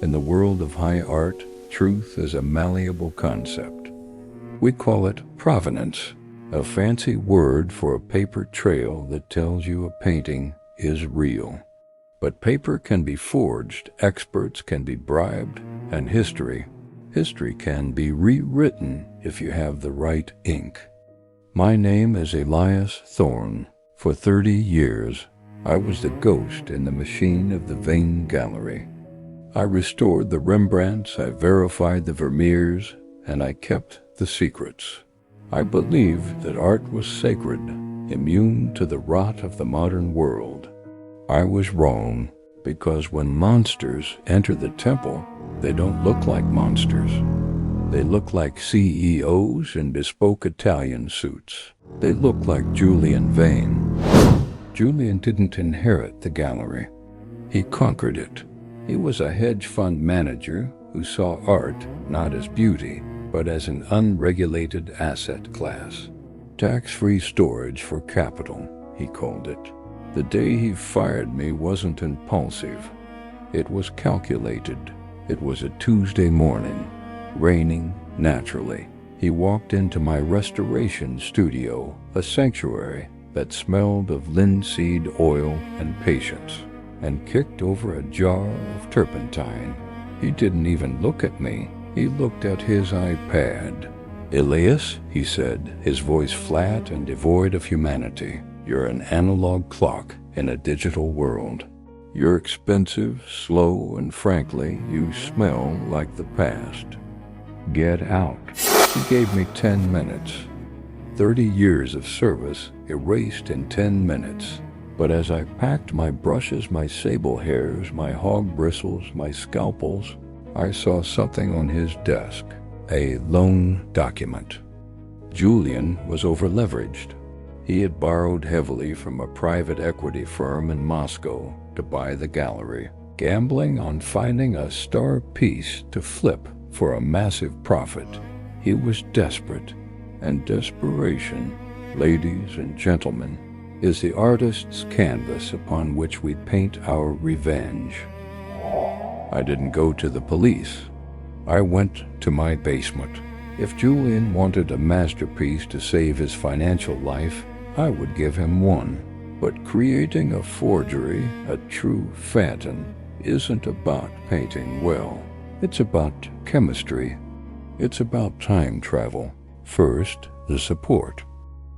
In the world of high art, truth is a malleable concept. We call it provenance, a fancy word for a paper trail that tells you a painting is real. But paper can be forged, experts can be bribed, and history can be rewritten if you have the right ink. My name is Elias Thorne. For 30 years, I was the ghost in the machine of the Vane Gallery. I restored the Rembrandts, I verified the Vermeers, and I kept the secrets. I believed that art was sacred, immune to the rot of the modern world. I was wrong, because when monsters enter the temple, they don't look like monsters. They look like CEOs in bespoke Italian suits. They look like Julian Vane. Julian didn't inherit the gallery. He conquered it. He was a hedge fund manager who saw art not as beauty, but as an unregulated asset class. Tax-free storage for capital, he called it. The day he fired me wasn't impulsive. It was calculated. It was a Tuesday morning, raining naturally. He walked into my restoration studio, a sanctuary that smelled of linseed oil and patience, and kicked over a jar of turpentine. He didn't even look at me. He looked at his iPad. "Elias," he said, his voice flat and devoid of humanity, "you're an analog clock in a digital world. You're expensive, slow, and frankly, you smell like the past. Get out." He gave me 10 minutes. 30 years of service erased in 10 minutes. But as I packed my brushes, my sable hairs, my hog bristles, my scalpels, I saw something on his desk, a loan document. Julian was overleveraged. He had borrowed heavily from a private equity firm in Moscow to buy the gallery, gambling on finding a star piece to flip for a massive profit. He was desperate, and desperation, ladies and gentlemen, is the artist's canvas upon which we paint our revenge. I didn't go to the police. I went to my basement. If Julian wanted a masterpiece to save his financial life, I would give him one. But creating a forgery, a true phantom, isn't about painting well. It's about chemistry. It's about time travel. First, the support.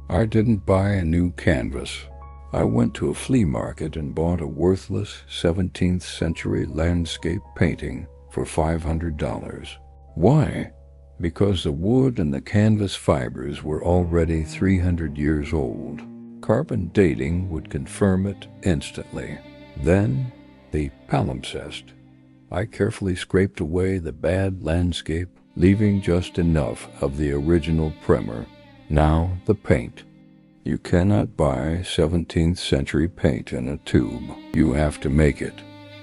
I didn't buy a new canvas. I went to a flea market and bought a worthless 17th century landscape painting for $500. Why? Because the wood and the canvas fibers were already 300 years old. Carbon dating would confirm it instantly. Then, the palimpsest. I carefully scraped away the bad landscape, leaving just enough of the original primer. Now the paint. You cannot buy 17th century paint in a tube. You have to make it.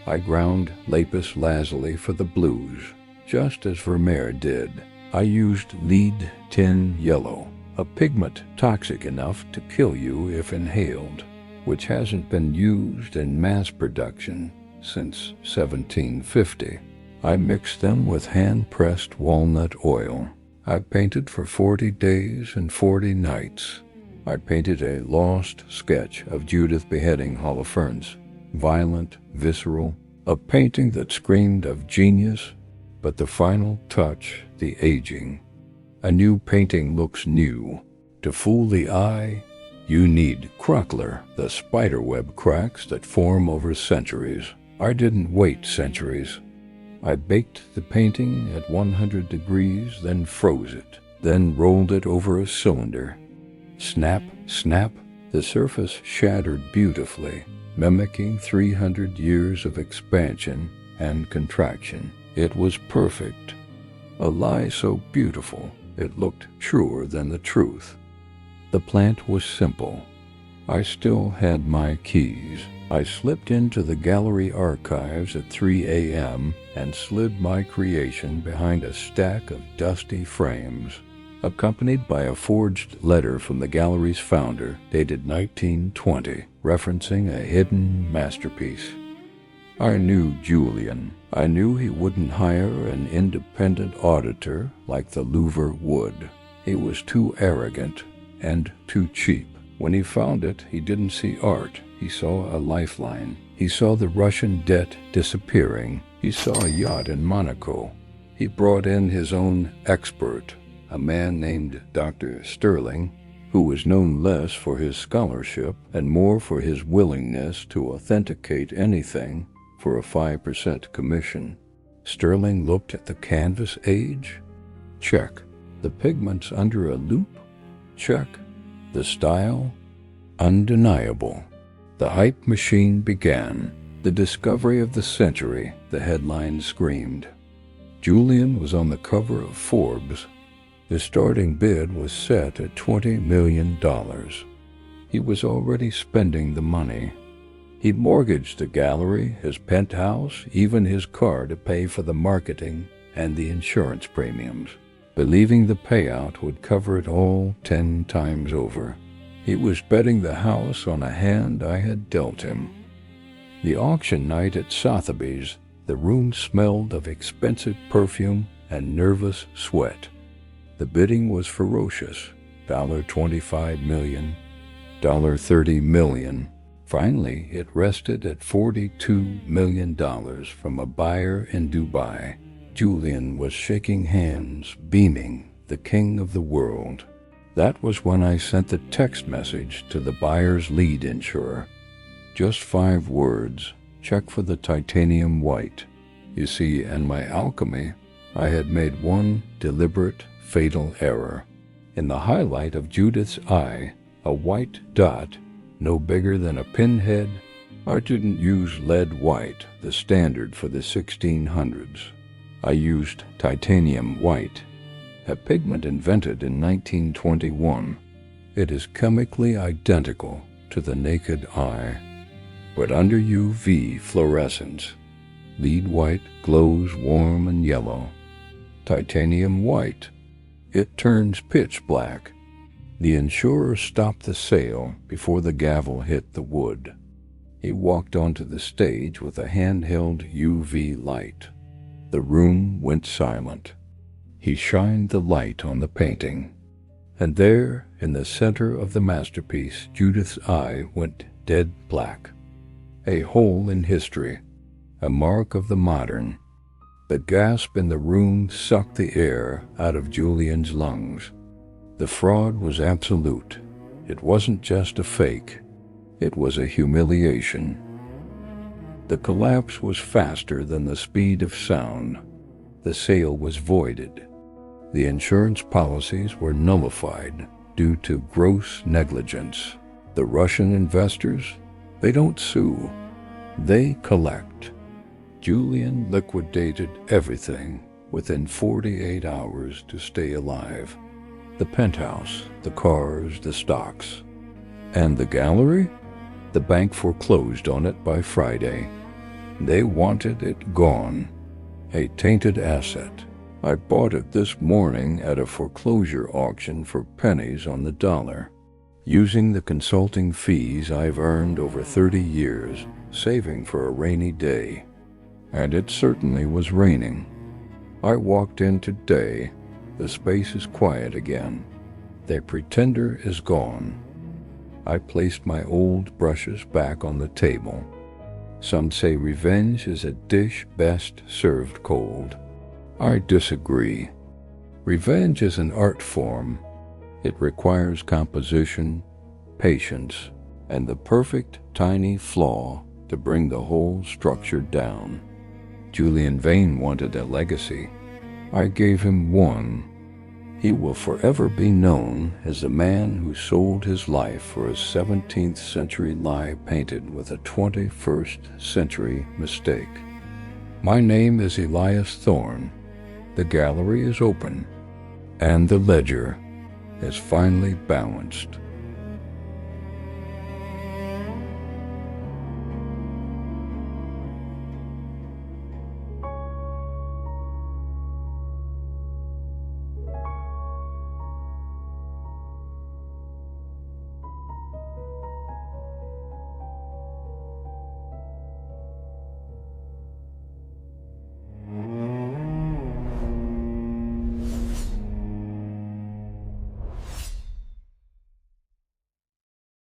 I ground lapis lazuli for the blues, just as Vermeer did. I used lead tin yellow, a pigment toxic enough to kill you if inhaled, which hasn't been used in mass production since 1750. I mixed them with hand-pressed walnut oil. I painted for 40 days and 40 nights. I painted a lost sketch of Judith beheading Holofernes, violent, visceral, a painting that screamed of genius, but the final touch, the aging. A new painting looks new. To fool the eye, you need crockler, the spiderweb cracks that form over centuries. I didn't wait centuries. I baked the painting at 100 degrees, then froze it, then rolled it over a cylinder. Snap, snap, the surface shattered beautifully, mimicking 300 years of expansion and contraction. It was perfect. A lie so beautiful, it looked truer than the truth. The plant was simple. I still had my keys. I slipped into the gallery archives at 3 a.m. and slid my creation behind a stack of dusty frames, accompanied by a forged letter from the gallery's founder dated 1920, referencing a hidden masterpiece. I knew Julian. I knew he wouldn't hire an independent auditor like the Louvre would. He was too arrogant and too cheap. When he found it, he didn't see art. He saw a lifeline. He saw the Russian debt disappearing. He saw a yacht in Monaco. He brought in his own expert, a man named Dr. Sterling, who was known less for his scholarship and more for his willingness to authenticate anything for a 5% commission. Sterling looked at the canvas age. Check. The pigments under a loop? Check. The style? Undeniable. The hype machine began. The discovery of the century, the headline screamed. Julian was on the cover of Forbes. The starting bid was set at $20 million. He was already spending the money. He mortgaged the gallery, his penthouse, even his car to pay for the marketing and the insurance premiums, believing the payout would cover it all 10 times over. He was betting the house on a hand I had dealt him. The auction night at Sotheby's, the room smelled of expensive perfume and nervous sweat. The bidding was ferocious. $25 million, $30 million. Finally, it rested at $42 million from a buyer in Dubai. Julian was shaking hands, beaming, the king of the world. That was when I sent the text message to the buyer's lead insurer. Just 5 words, check for the titanium white. You see, in my alchemy, I had made one deliberate, fatal error. In the highlight of Judith's eye, a white dot, no bigger than a pinhead. I didn't use lead white, the standard for the 1600s. I used titanium white, a pigment invented in 1921. It is chemically identical to the naked eye, but under UV fluorescence, lead white glows warm and yellow. Titanium white, it turns pitch black. The insurer stopped the sale before the gavel hit the wood. He walked onto the stage with a handheld UV light. The room went silent. He shined the light on the painting. And there, in the center of the masterpiece, Judith's eye went dead black. A hole in history, a mark of the modern. The gasp in the room sucked the air out of Julian's lungs. The fraud was absolute. It wasn't just a fake. It was a humiliation. The collapse was faster than the speed of sound. The sale was voided. The insurance policies were nullified due to gross negligence. The Russian investors, they don't sue. They collect. Julian liquidated everything within 48 hours to stay alive. The penthouse, the cars, the stocks. And the gallery? The bank foreclosed on it by Friday. They wanted it gone. A tainted asset. I bought it this morning at a foreclosure auction for pennies on the dollar, using the consulting fees I've earned over 30 years, saving for a rainy day. And it certainly was raining. I walked in today. The space is quiet again. The pretender is gone. I placed my old brushes back on the table. Some say revenge is a dish best served cold. I disagree. Revenge is an art form. It requires composition, patience, and the perfect tiny flaw to bring the whole structure down. Julian Vane wanted a legacy. I gave him one. He will forever be known as the man who sold his life for a 17th century lie painted with a 21st century mistake. My name is Elias Thorne. The gallery is open, and the ledger is finally balanced.